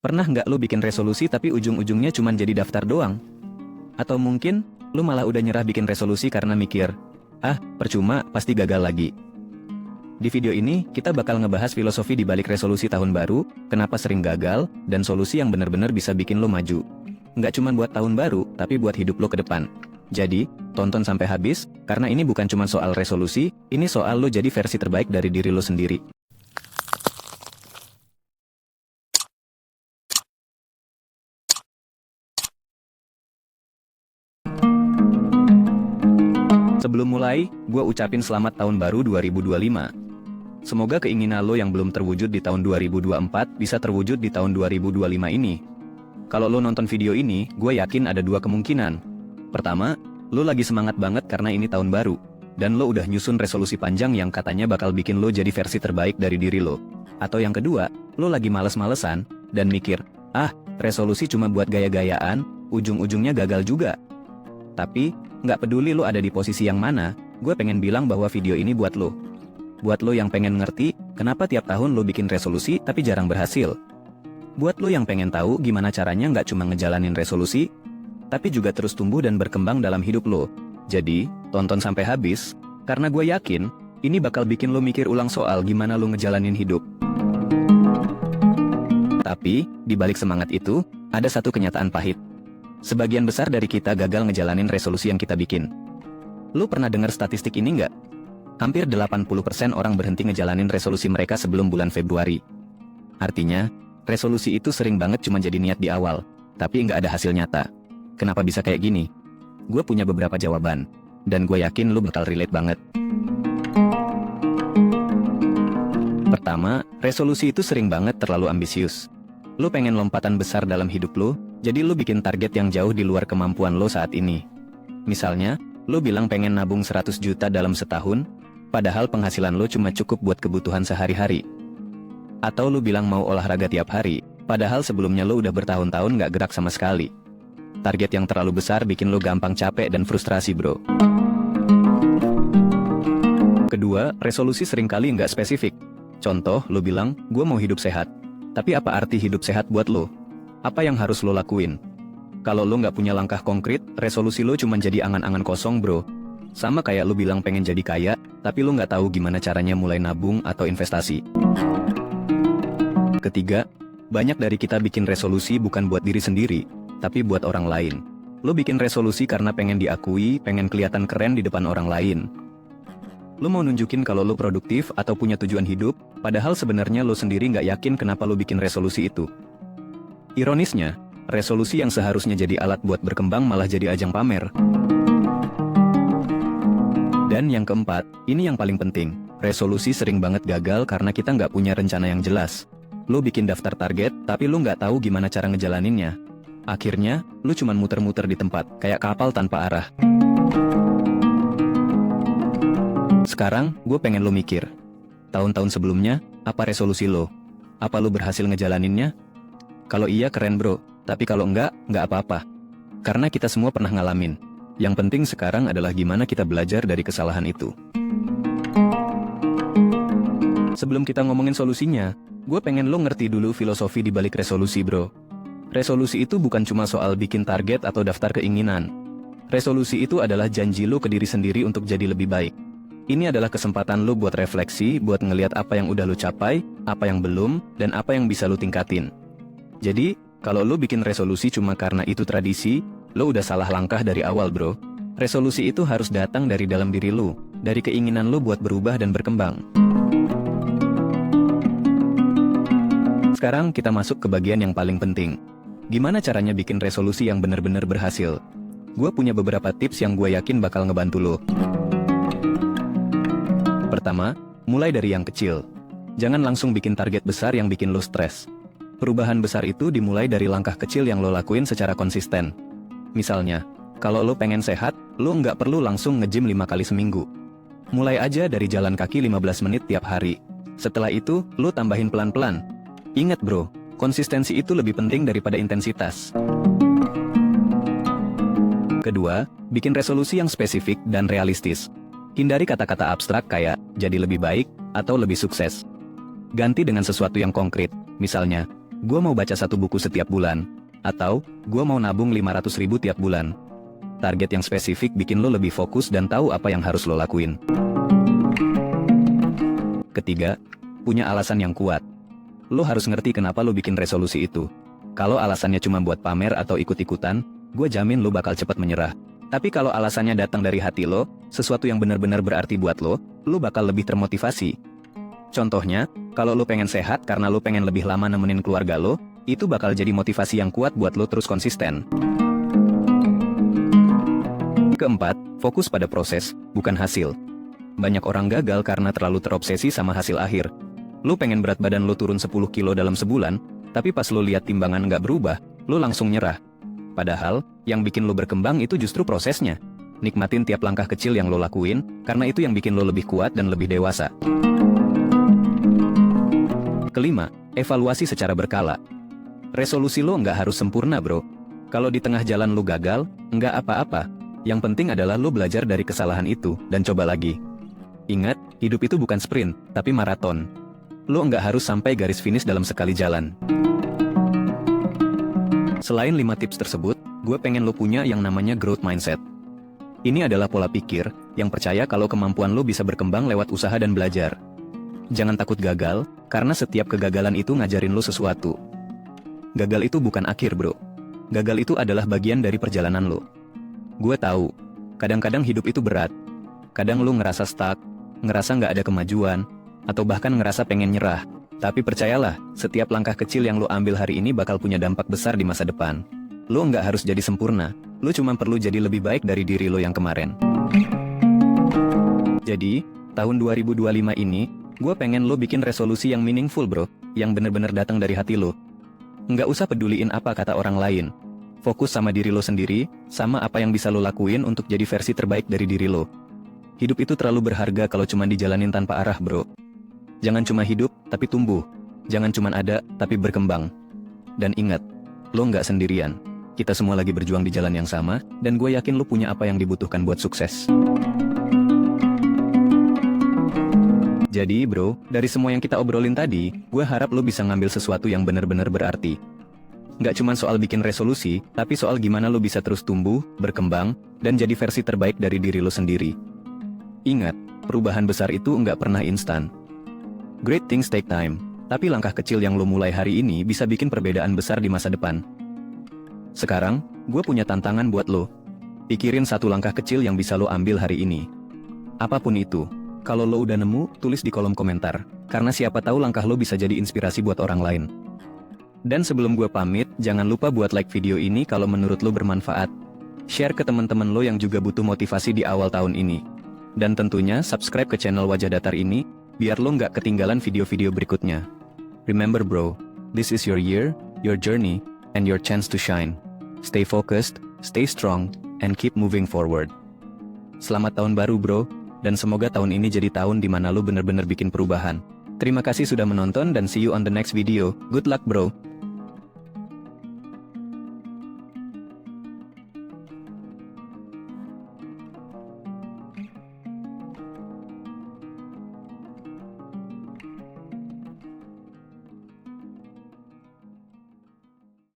Pernah nggak lo bikin resolusi tapi ujung-ujungnya cuma jadi daftar doang? Atau mungkin, lo malah udah nyerah bikin resolusi karena mikir, ah, percuma, pasti gagal lagi. Di video ini, kita bakal ngebahas filosofi di balik resolusi tahun baru, kenapa sering gagal, dan solusi yang benar-benar bisa bikin lo maju. Nggak cuma buat tahun baru, tapi buat hidup lo ke depan. Jadi, tonton sampai habis, karena ini bukan cuma soal resolusi, ini soal lo jadi versi terbaik dari diri lo sendiri. Sebelum mulai, gue ucapin selamat tahun baru 2025. Semoga keinginan lo yang belum terwujud di tahun 2024 bisa terwujud di tahun 2025 ini. Kalau lo nonton video ini, gue yakin ada dua kemungkinan. Pertama, lo lagi semangat banget karena ini tahun baru, dan lo udah nyusun resolusi panjang yang katanya bakal bikin lo jadi versi terbaik dari diri lo. Atau yang kedua, lo lagi males-malesan, dan mikir, ah, resolusi cuma buat gaya-gayaan, ujung-ujungnya gagal juga. Tapi, nggak peduli lo ada di posisi yang mana, gue pengen bilang bahwa video ini buat lo. Buat lo yang pengen ngerti, kenapa tiap tahun lo bikin resolusi tapi jarang berhasil. Buat lo yang pengen tahu gimana caranya nggak cuma ngejalanin resolusi, tapi juga terus tumbuh dan berkembang dalam hidup lo. Jadi, tonton sampai habis, karena gue yakin, ini bakal bikin lo mikir ulang soal gimana lo ngejalanin hidup. Tapi, di balik semangat itu, ada satu kenyataan pahit. Sebagian besar dari kita gagal ngejalanin resolusi yang kita bikin. Lu pernah dengar statistik ini nggak? Hampir 80% orang berhenti ngejalanin resolusi mereka sebelum bulan Februari. Artinya, resolusi itu sering banget cuma jadi niat di awal, tapi nggak ada hasil nyata. Kenapa bisa kayak gini? Gue punya beberapa jawaban, dan gue yakin lu bakal relate banget. Pertama, resolusi itu sering banget terlalu ambisius. Lu pengen lompatan besar dalam hidup lu, jadi lu bikin target yang jauh di luar kemampuan lo saat ini. Misalnya, lu bilang pengen nabung 100 juta dalam setahun, padahal penghasilan lo cuma cukup buat kebutuhan sehari-hari. Atau lu bilang mau olahraga tiap hari, padahal sebelumnya lo udah bertahun-tahun nggak gerak sama sekali. Target yang terlalu besar bikin lo gampang capek dan frustrasi, bro. Kedua, resolusi seringkali nggak spesifik. Contoh, lo bilang, gue mau hidup sehat. Tapi apa arti hidup sehat buat lo? Apa yang harus lo lakuin? Kalau lo nggak punya langkah konkret, resolusi lo cuma jadi angan-angan kosong, bro. Sama kayak lo bilang pengen jadi kaya, tapi lo nggak tahu gimana caranya mulai nabung atau investasi. Ketiga, banyak dari kita bikin resolusi bukan buat diri sendiri, tapi buat orang lain. Lo bikin resolusi karena pengen diakui, pengen kelihatan keren di depan orang lain. Lo mau nunjukin kalau lo produktif atau punya tujuan hidup, padahal sebenarnya lo sendiri nggak yakin kenapa lo bikin resolusi itu. Ironisnya, resolusi yang seharusnya jadi alat buat berkembang malah jadi ajang pamer. Dan yang keempat, ini yang paling penting, resolusi sering banget gagal karena kita nggak punya rencana yang jelas. Lo bikin daftar target, tapi lo nggak tahu gimana cara ngejalaninnya. Akhirnya, lo cuman muter-muter di tempat, kayak kapal tanpa arah. Sekarang, gue pengen lo mikir. Tahun-tahun sebelumnya, apa resolusi lo? Apa lo berhasil ngejalaninnya? Kalau iya keren bro, tapi kalau enggak apa-apa. Karena kita semua pernah ngalamin. Yang penting sekarang adalah gimana kita belajar dari kesalahan itu. Sebelum kita ngomongin solusinya, gue pengen lo ngerti dulu filosofi di balik resolusi bro. Resolusi itu bukan cuma soal bikin target atau daftar keinginan. Resolusi itu adalah janji lo ke diri sendiri untuk jadi lebih baik. Ini adalah kesempatan lo buat refleksi, buat ngeliat apa yang udah lo capai, apa yang belum, dan apa yang bisa lo tingkatin. Jadi, kalau lo bikin resolusi cuma karena itu tradisi, lo udah salah langkah dari awal bro. Resolusi itu harus datang dari dalam diri lo, dari keinginan lo buat berubah dan berkembang. Sekarang kita masuk ke bagian yang paling penting. Gimana caranya bikin resolusi yang benar-benar berhasil? Gue punya beberapa tips yang gue yakin bakal ngebantu lo. Pertama, mulai dari yang kecil. Jangan langsung bikin target besar yang bikin lo stres. Perubahan besar itu dimulai dari langkah kecil yang lo lakuin secara konsisten. Misalnya, kalau lo pengen sehat, lo nggak perlu langsung nge-gym 5 kali seminggu. Mulai aja dari jalan kaki 15 menit tiap hari. Setelah itu, lo tambahin pelan-pelan. Ingat bro, konsistensi itu lebih penting daripada intensitas. Kedua, bikin resolusi yang spesifik dan realistis. Hindari kata-kata abstrak kayak jadi lebih baik atau lebih sukses. Ganti dengan sesuatu yang konkret. Misalnya, gua mau baca 1 buku setiap bulan. Atau, gua mau nabung 500.000 tiap bulan. Target yang spesifik bikin lo lebih fokus dan tahu apa yang harus lo lakuin. Ketiga, punya alasan yang kuat. Lo harus ngerti kenapa lo bikin resolusi itu. Kalau alasannya cuma buat pamer atau ikut-ikutan, gue jamin lo bakal cepat menyerah. Tapi kalau alasannya datang dari hati lo, sesuatu yang benar-benar berarti buat lo bakal lebih termotivasi. Contohnya, kalau lo pengen sehat karena lo pengen lebih lama nemenin keluarga lo, itu bakal jadi motivasi yang kuat buat lo terus konsisten. Keempat, fokus pada proses, bukan hasil. Banyak orang gagal karena terlalu terobsesi sama hasil akhir. Lo pengen berat badan lo turun 10 kilo dalam sebulan, tapi pas lo lihat timbangan nggak berubah, lo langsung nyerah. Padahal, yang bikin lo berkembang itu justru prosesnya. Nikmatin tiap langkah kecil yang lo lakuin, karena itu yang bikin lo lebih kuat dan lebih dewasa. Kelima, evaluasi secara berkala. Resolusi lo nggak harus sempurna, bro. Kalau di tengah jalan lo gagal, nggak apa-apa. Yang penting adalah lo belajar dari kesalahan itu, dan coba lagi. Ingat, hidup itu bukan sprint, tapi maraton. Lo nggak harus sampai garis finish dalam sekali jalan. Selain 5 tips tersebut, gue pengen lo punya yang namanya growth mindset. Ini adalah pola pikir, yang percaya kalau kemampuan lo bisa berkembang lewat usaha dan belajar. Jangan takut gagal, karena setiap kegagalan itu ngajarin lo sesuatu. Gagal itu bukan akhir, bro. Gagal itu adalah bagian dari perjalanan lo. Gue tahu, kadang-kadang hidup itu berat. Kadang lo ngerasa stuck, ngerasa nggak ada kemajuan, atau bahkan ngerasa pengen nyerah. Tapi percayalah, setiap langkah kecil yang lo ambil hari ini bakal punya dampak besar di masa depan. Lo nggak harus jadi sempurna, lo cuma perlu jadi lebih baik dari diri lo yang kemarin. Jadi, tahun 2025 ini, gue pengen lo bikin resolusi yang meaningful, bro. Yang bener-bener datang dari hati lo. Nggak usah peduliin apa kata orang lain. Fokus sama diri lo sendiri, sama apa yang bisa lo lakuin untuk jadi versi terbaik dari diri lo. Hidup itu terlalu berharga kalau cuma dijalanin tanpa arah, bro. Jangan cuma hidup, tapi tumbuh. Jangan cuma ada, tapi berkembang. Dan ingat, lo nggak sendirian. Kita semua lagi berjuang di jalan yang sama, dan gue yakin lo punya apa yang dibutuhkan buat sukses. Jadi, bro, dari semua yang kita obrolin tadi, gue harap lo bisa ngambil sesuatu yang benar-benar berarti. Nggak cuma soal bikin resolusi, tapi soal gimana lo bisa terus tumbuh, berkembang, dan jadi versi terbaik dari diri lo sendiri. Ingat, perubahan besar itu nggak pernah instan. Great things take time, tapi langkah kecil yang lo mulai hari ini bisa bikin perbedaan besar di masa depan. Sekarang, gue punya tantangan buat lo. Pikirin 1 langkah kecil yang bisa lo ambil hari ini. Apapun itu. Kalau lo udah nemu, tulis di kolom komentar. Karena siapa tahu langkah lo bisa jadi inspirasi buat orang lain. Dan sebelum gue pamit, jangan lupa buat like video ini kalau menurut lo bermanfaat. Share ke teman-teman lo yang juga butuh motivasi di awal tahun ini. Dan tentunya subscribe ke channel Wajah Datar ini, biar lo nggak ketinggalan video-video berikutnya. Remember bro, this is your year, your journey, and your chance to shine. Stay focused, stay strong, and keep moving forward. Selamat tahun baru bro. Dan semoga tahun ini jadi tahun di mana lo bener-bener bikin perubahan. Terima kasih sudah menonton dan see you on the next video. Good luck bro.